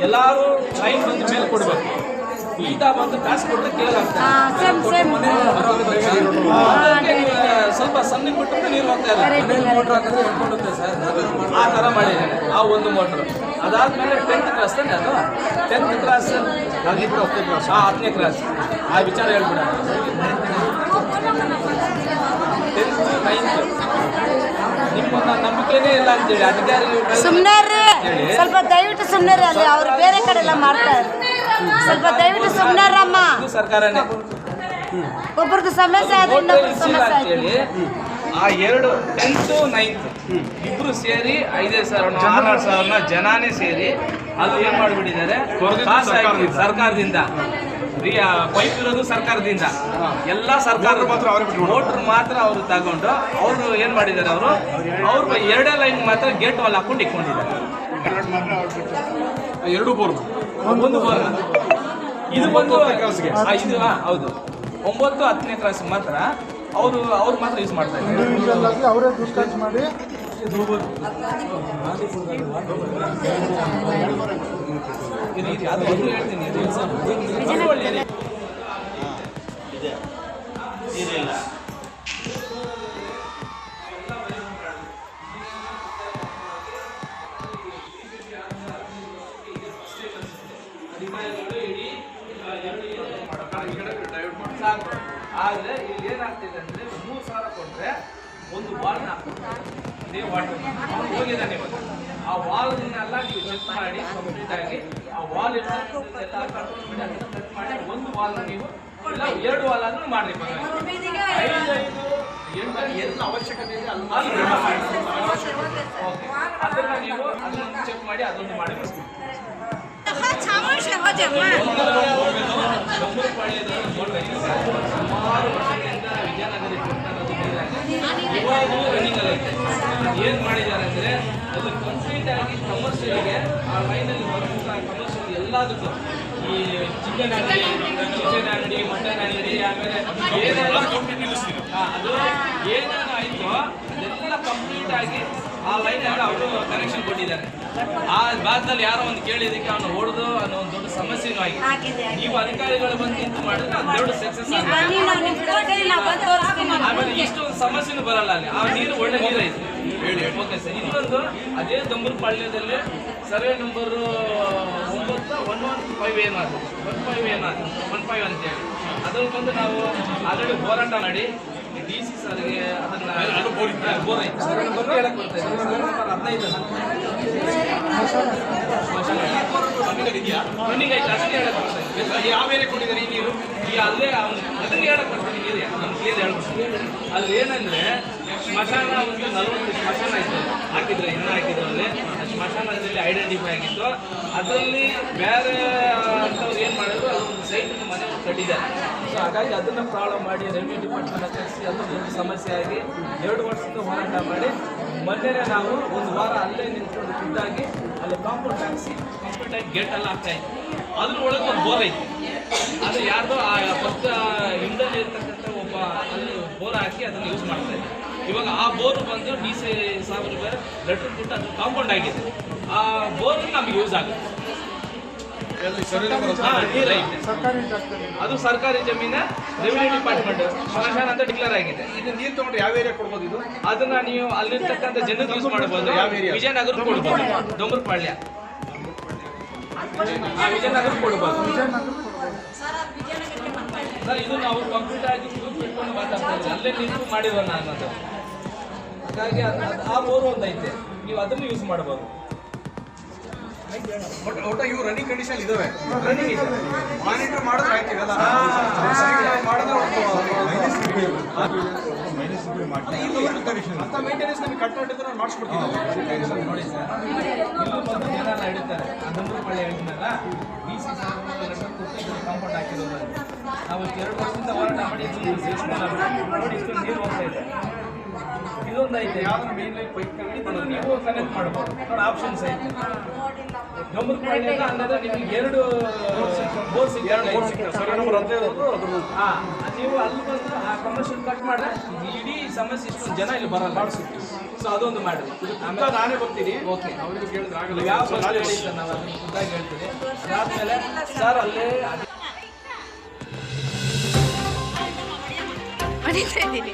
ಎಲ್ಲರೂ ಲೈನ್ ಬಂದು ಮೇಲೆ ಕೊಡಬೇಕು. ಈತ ಬಂದು ಕಾಸು ಕೊಟ್ಟರೆ ಕೇಳಲ್ಲ. ಸ್ವಲ್ಪ ಸಣ್ಣ ಬಿಟ್ಟು ನೀರು ಹೋಗ್ತಾ ಇಲ್ಲ. ಮೋಟ್ರ್ ಹಾಕಿದ್ರೆ ಎಳ್ಕೊಂಡುತ್ತೆ ಸರ್, ಆ ಥರ ಮಾಡಿದ್ದೇನೆ. ಆ ಒಂದು ಮೋಟ್ರು ಅದಾದಮೇಲೆ 10th ಕ್ಲಾಸ್ ತಾನೆ ಅದು. 10th ಕ್ಲಾಸ್ 10ನೇ ಕ್ಲಾಸ್ ಆ ವಿಚಾರ ಹೇಳ್ಬಿಡ. 10th 9th ನಿಮ್ಮ ನಂಬಿಕೆನೇ ಇಲ್ಲ ಅಂತೇಳಿ ಅಧಿಕಾರಿಗಳು ಸುಮ್ಮನೆ ಸ್ವಲ್ಪ ದಯವಿಟ್ಟು ಸುಮ್ಮನೆ ಅಲ್ಲಿ ಅವ್ರು ಬೇರೆ ಕಡೆ ಎಲ್ಲ ಮಾಡ್ತಾರೆ. ಸ್ವಲ್ಪ ದಯವಿಟ್ಟು ಸುಮ್ಮನೆರಮ್ಮ. ಸರ್ಕಾರನೇ ಒಬ್ಬರದ್ದು ಸಮಸ್ಯೆ ಆದ್ರೆ ಇನ್ನೊಬ್ರದ್ದು ಸಮಸ್ಯೆ ಅಂತೇಳಿ ಆ 10th 9th ಇಬ್ರು ಸೇರಿ 5,000 ಜನಾನೇ ಸೇರಿ ಅದು ಏನ್ ಮಾಡಿಬಿಟ್ಟಿದ್ದಾರೆ, ಸರ್ಕಾರದಿಂದ ಪೈಪ್ ಇರೋದು ಸರ್ಕಾರದಿಂದ ಎಲ್ಲ ಸರ್ಕಾರ ಮೋಟ್ರ್ ಮಾತ್ರ ಅವರು ತಗೊಂಡು ಅವರು ಏನ್ ಮಾಡಿದ್ದಾರೆ, ಅವ್ರು 2 ಲೈನ್ ಮಾತ್ರ ಗೇಟ್ ವಾಲ್ ಹಾಕೊಂಡು ಇಟ್ಕೊಂಡಿದ್ದಾರೆ. 2 ಬೋರ್, ಒಂದು ಬೋರ್. ಇದು ಬಂದು ಇದು ಹೌದು 9th 10ನೇ ಕ್ಲಾಸ್ ಮಾತ್ರ ಅವ್ರು ಮಾತ್ರ ಯೂಸ್ ಮಾಡ್ತಾ ಇದ್ದಾರೆ. ಅವರೇ ಡಿಸ್ಕಸ್ ಮಾಡಿ ಅದು ಒಂದು ಹೇಳ್ತೀನಿ. ಆದ್ರೆ ಇಲ್ಲಿ ಏನಾಗ್ತಿದೆ ಅಂದ್ರೆ 3,000 ಕೊಟ್ರೆ ಒಂದು ವಾಲ್ನ ಇದೇ ವಾಟರ್ ಹೋಗಿದ್ದಾನೆ. ಆ ವಾಲ್ನೆಲ್ಲ ನೀವು ಚೆಕ್ ಮಾಡಿ ಕಂಪ್ಲೀಟ್ ಆಗಿ ಆ ವಾಲ್ ಕಟ್ ಮಾಡಿ ಒಂದು ವಾಲ್ನ ನೀವು ಇಲ್ಲ 2 ವಾಲ್ ಆದ್ರೂ ಮಾಡ್ರಿ. 5-5 ಎಲ್ಲ ಅವಶ್ಯಕತೆ ಇದೆ ಅದನ್ನ ನೀವು ಅದನ್ನ ಚೆಕ್ ಮಾಡಿ ಅದೊಂದು ಮಾಡಿ ಸುಮಾರು ವರ್ಷಗಳಿಂದ ವಿಜಯನಗರ ರನ್ನಿಂಗ್ ಅಲ್ಲಿ ಏನ್ ಮಾಡಿದ್ದಾರೆ ಅಂದ್ರೆ ಅದು ಕಂಪ್ಲೀಟ್ ಆಗಿ ಕಮರ್ಷಿಯಲ್ಗೆ ಆ ಲೈನಲ್ಲಿ ಬರುವಂತ ಕಮರ್ಷಿಯಲ್ ಎಲ್ಲದಕ್ಕೂ ಈ ಚಿಕನ್ ಅಂಗಡಿ ಮಟನ್ ಅಂಗಡಿ ಆಮೇಲೆ ಏನೆಲ್ಲ ಅದು ಏನೇನು ಆಯ್ತೋ ಅದೆಲ್ಲ ಕಂಪ್ಲೀಟ್ ಆಗಿ ಆ ಲೈನ್ ಅವರು ಕನೆಕ್ಷನ್ ಕೊಟ್ಟಿದ್ದಾರೆ. ಆ ಭಾಗದಲ್ಲಿ ಯಾರೋ ಒಂದು ಕೇಳಿದಕ್ಕೆ ಅವನು ಹೊಡೆದು ಅನ್ನೋ ಒಂದು ದೊಡ್ಡ ಸಮಸ್ಯೆನೂ ಆಗಿದೆ. ನೀವು ಅಧಿಕಾರಿಗಳು ಬಂದು ನಿಂತು ಮಾಡಿದ್ರೆ ಅದು ದೊಡ್ಡ ಸಕ್ಸಸ್ ಆಗಿದೆ. ಆಮೇಲೆ ಇಷ್ಟೊಂದು ಸಮಸ್ಯೆನೂ ಬರಲ್ಲ ಅಲ್ಲಿ. ಆ ನೀರು ಒಳ್ಳೆ ನೀರು ಐತೆ. Okay sir. ಇನ್ನೊಂದು ಅದೇ ದೊಂಬೂರು ಪಾಳ್ಯದಲ್ಲಿ ಸರ್ವೆ ನಂಬರ್ 9 ಏನಾದ್ರು 15 ಅಂತೇಳಿ ಅದನ್ನು ಬಂದು ನಾವು ಆಲ್ರೆಡಿ ಹೋರಾಟ ಮಾಡಿ DC ಸರ್ಗೆ ಅದನ್ನ ಬೋರ್ ಐತೆ ಹೇಳಕ್ ಬರ್ತಾ ಇದೆ. 15 ರನ್ನಿಂಗ್ ಐತೆ ಅಷ್ಟೇ ಹೇಳಕ್ ಬರ್ತಾ ಇದೆ. ಯಾವ ಏರಿಯಾ ಕೊಟ್ಟಿದ್ದಾರೆ ಈ ನೀರು ಈ ಅಲ್ಲೇ ಅದನ್ನೇ ಹೇಳಕ್ ಬರ್ತೀನಿ. ಏರಿಯಾ ನಮ್ಗೆ ಕ್ಲಿಯರ್ ಹೇಳ್ಬೋದು. ಅಲ್ಲಿ ಏನಂದ್ರೆ ಸ್ಮಶಾನ ಒಂದು 40 ಸ್ಮಶಾನ ಆಯ್ತು ಹಾಕಿದ್ರೆ ಇನ್ನೂ ಹಾಕಿದ್ರು ಅಲ್ಲಿ ಸ್ಮಶಾನದಲ್ಲಿ ಐಡೆಂಟಿಫೈ ಆಗಿತ್ತು. ಅದರಲ್ಲಿ ಬೇರೆ ಅಂಥವ್ರು ಏನು ಮಾಡಿದ್ರು ಅದೊಂದು ಸೈಟ್ ಮನೆ ಕಟ್ಟಿದ್ದಾರೆ. ಸೊ ಹಾಗಾಗಿ ಅದನ್ನು ಪ್ರಾಬ್ಲಮ್ ಮಾಡಿ ರೆವಿನ್ಯೂ ಡಿಪಾರ್ಟ್ಮೆಂಟ್ ಕಳಿಸಿ ಅದೊಂದು ಸಮಸ್ಯೆ ಆಗಿ 2 ವರ್ಷದಿಂದ ಹೋರಾಟ ಮಾಡಿ ಮೊನ್ನೆನೇ ನಾವು ಒಂದು ವಾರ ಅಲ್ಲೇ ನಿಂತ್ಕೊಂಡು ಖುದ್ದಾಗಿ ಅಲ್ಲಿ ಕಾಂಪೌಂಡ್ ಹಾಕಿಸಿ ಕಂಪ್ಲೀಟಾಗಿ ಗೇಟ್ ಎಲ್ಲ ಆಗ್ತಾ ಇತ್ತು. ಅದ್ರ ಒಳಗೆ ಒಂದು ಬೋರ್ ಐತಿ. ಅದು ಯಾರ್ದೋ ಆ ಫಸ್ಟ್ ಹಿಂದಲ್ಲಿ ಇರ್ತಕ್ಕಂಥ ಒಬ್ಬ ಅಲ್ಲಿ ಬೋರ್ ಹಾಕಿ ಅದನ್ನು ಯೂಸ್ ಮಾಡ್ತಾ ಇದ್ದಾರೆ. ಇವಾಗ ಆ ಬೋರ್ ಬಂದು DC ಸಾಹೇಬರಿಗೆ ಲೆಟರ್ ಕೊಟ್ಟು ಅದು ಕಾಂಪೌಂಡ್ ಆಗಿದೆ. ಆ ಬೋರ್ ನಮಗೆ ಯೂಸ್ ಆಗುತ್ತೆ. ಅದು ಸರ್ಕಾರಿ ಜಮೀನ ರೆವಿನ್ಯೂ ಡಿಪಾರ್ಟ್ಮೆಂಟ್ ಸ್ಮಶಾನ ಅಂತ ಡಿಕ್ಲೇರ್ ಆಗಿದೆ. ಇದು ನೀರು ತಗೊಂಡು ಯಾವ ಏರಿಯಾ ಕೊಡ್ಬೋದು? ಇದು ಅದನ್ನ ನೀವು ಅಲ್ಲಿರ್ತಕ್ಕಂಥ ಜನಕ್ಕೆ ಯೂಸ್ ಮಾಡಬಹುದು. ವಿಜಯನಗರ ಕೊಡ್ಬೋದು, ಡೊಂಬರಪಾಳ್ಯ ವಿಜಯನಗರ ಕೊಡ್ಬೋದು. ಇದು ನಾವು ಕಂಪ್ಲೀಟ್ ಆಗಿ ಇಟ್ಕೊಂಡು ಮಾತಾಡ್ತಾ ಇದ್ದೀವಿ. ಅಲ್ಲೇ ನಿಂತು ಮಾಡಿರೋ ನಾನು ಅದು. ಹಾಗಾಗಿ ಆ ಬೋರ್ ಒಂದು ಐತೆ, ನೀವು ಅದನ್ನು ಯೂಸ್ ಮಾಡಬಹುದು. ಒಟ್ಟು ಇವು ರನ್ನಿಂಗ್ ಕಂಡೀಷನ್ ಇದಾವೆ. ರನ್ನಿಂಗ್ ಇದೆ, ಮಾನಿಟರ್ ಮಾಡಿದ್ರೆ ಆಯ್ತಿರಲ್ಲ. ಅಂತ ಮೇಂಟೆನೆನ್ಸ್ ನಮಗೆ ಕಟ್ಟಾಡಿದ್ರೆ ನಾವು ಮಾಡಿಸ್ಕೊಡ್ತೀವಿ. ನೋಡಿ ಸರ್, ಇಲ್ಲೂ ಬಂದು ಜನ ಹಿಡಿತಾರೆ. ಡೊಂಬರಪಾಳ್ಯ ಹೇಳಿದ್ನಲ್ಲ, DC ಕಾಂಪೌಂಡ್ ಹಾಕಿರೋದು ನಾವು 2 ವರ್ಷದಿಂದ ಹೋರಾಟ ಮಾಡಿ ನೋಡಿ ಇಷ್ಟೊಂದು ನೀರು ಹೋಗ್ತಾ ಇದೆ. ಇದೊಂದು ಐತೆ, ಯಾವ್ದು ಮೇನ್ ಲೈನ್ ಪೈಪ್ ನೀವು ಕನೆಕ್ಟ್ ಮಾಡ್ಬೋದು ನೋಡಿ, ಆಪ್ಷನ್ಸ್ ಐತೆ. ಗಮನಪಾಳ್ಯದ ಅಂದ್ರೆ ನಿಮಗೆ 2 ಬೋರ್ ಸಿಗ್ತವೆ. ಸರ್ವೆ ನಂಬರ್ 15 ಅದು ಹಾ, ನೀವು ಅಲ್ಲಿ ಬಂದು ಆ ಕಮರ್ಷಿಯಲ್ ಕಟ್ ಮಾಡಿದ್ರೆ ಇಡೀ ಸಮಸ್ಯೆ ಇಷ್ಟೊಂದು ಜನ ಇಲ್ಲಿ ಬರಲ್ಲ. ಸೊ ಅದೊಂದು ಮಾಡಿ. ಅಂತ ನಾನೇ ಬರ್ತೀನಿ. ಓಕೆ, ಅವ್ರಿಗೆ ಕೇಳಿದ್ರೆ ಆಗಲ್ಲ. ಯಾವ ಬಸ್ ಹೇಳಿ ಸರ್, ನಾವು ಅದನ್ನು ಖುದ್ದಾಗಿ ಹೇಳ್ತೀವಿ. ಅದಾದ್ಮೇಲೆ ಸರ್ ಅಲ್ಲೇ ಮಡಿತಾ ಇದ್ದೀನಿ.